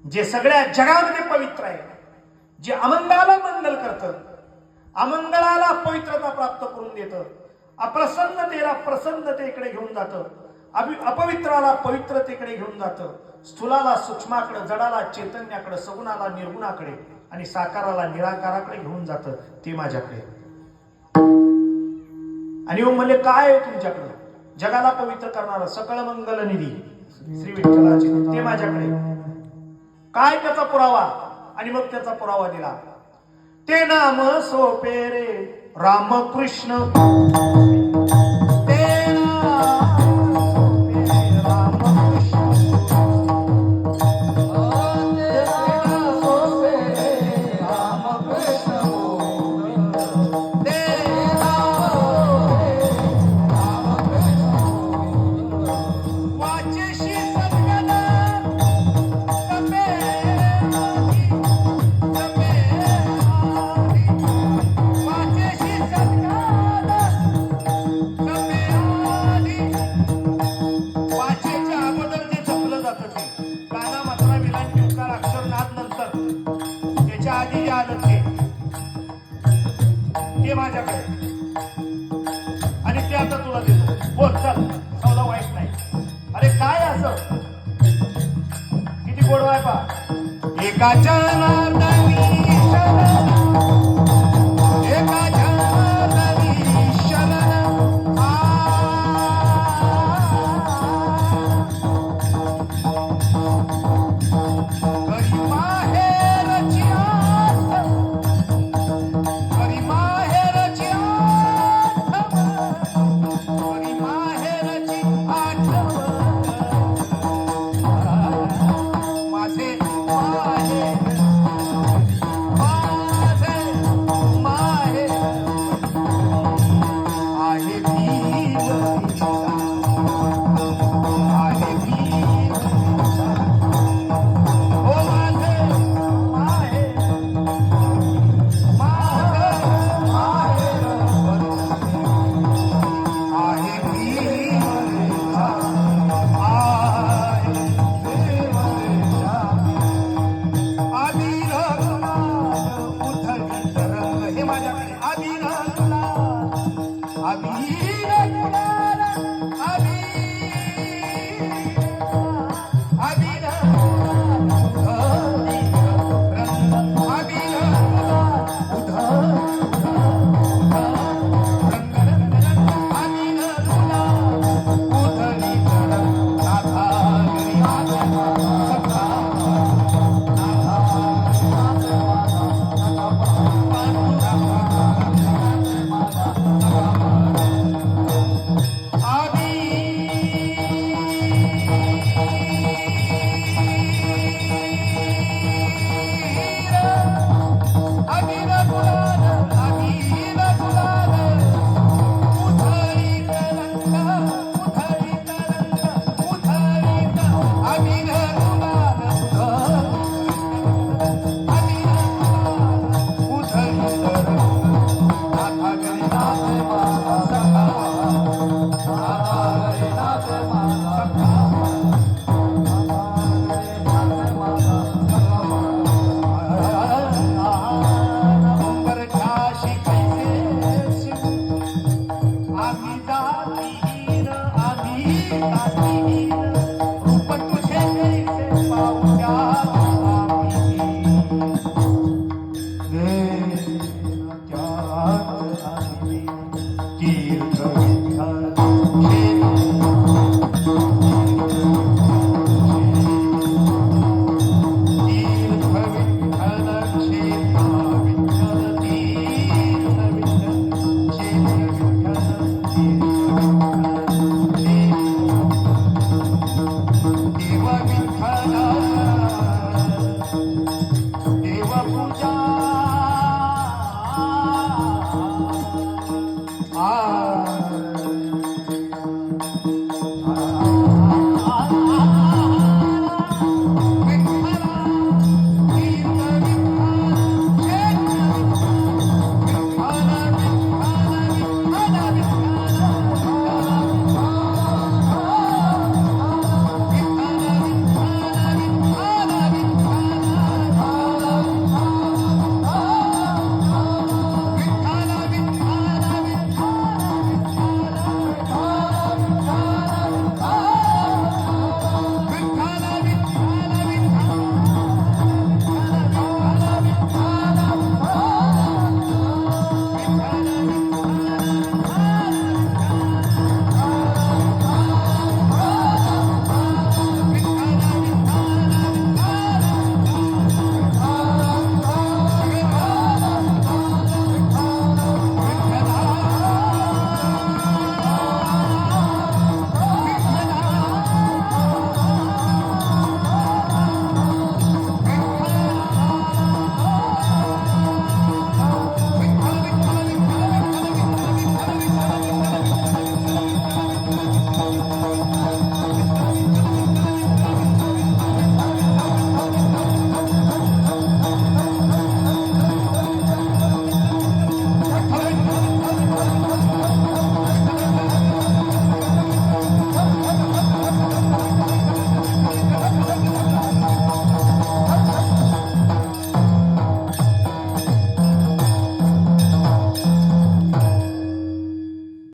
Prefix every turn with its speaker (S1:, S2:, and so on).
S1: जे सगळ्या जगामध्ये पवित्र आहे, जे अमंगळाला मंगल करतं, अमंगळाला पवित्रता प्राप्त करून देतं, अप्रसन्नतेला प्रसन्नतेकडे घेऊन जातं, अपवित्राला पवित्रतेकडे घेऊन जातं, स्थूलाला सूक्ष्माकडे, जडाला चैतन्याकडे, सगुणाला निर्गुणाकडे आणि साकाराला निराकाराकडे घेऊन जातं ते माझ्याकडे. आणि म्हणले काय आहे तुमच्याकडे? जगाला पवित्र करणारा सकळ मंगल निधी श्री विठ्ठलाचे ते माझ्याकडे. काय त्याचा पुरावा? आणि मग त्याचा पुरावा दिला. ते नाम सोपे रे रामकृष्ण, ते नाम सोपे रे रामकृष्ण, ते नाम सोपे रे रामकृष्ण, ते नाम रामकृष्ण. वाचेशी सद्गत माझ्याकडे आणि ते आता तुला देतो. बोल चल, सौदा वाईट नाही. अरे काय असं किती गोड आहे पा. एका जनार्दनी शरण, एका जनार्दनी शरण, करी माहेरची आठ, करी माहेरची आठ, करी माहेरची आठवण, माझे माहेर, माझे माहेर आहे भीमचा, आहे भीमचा. ओ माझे माहेर, माझे माहेर आहे भीमचा, आहे भीमचा. आधी रघुनाथ उधळी तरंग, हे माझ्याकडे. आधी रघुनाथ, आधी रघुनाथ, आधी आधी रघुनाथ उधळी तरंग, आधी रघुनाथ उधळी तरंग, आधी रघुनाथ उधळी तरंग. नाथा घरी सखा, देवा विठ्ठला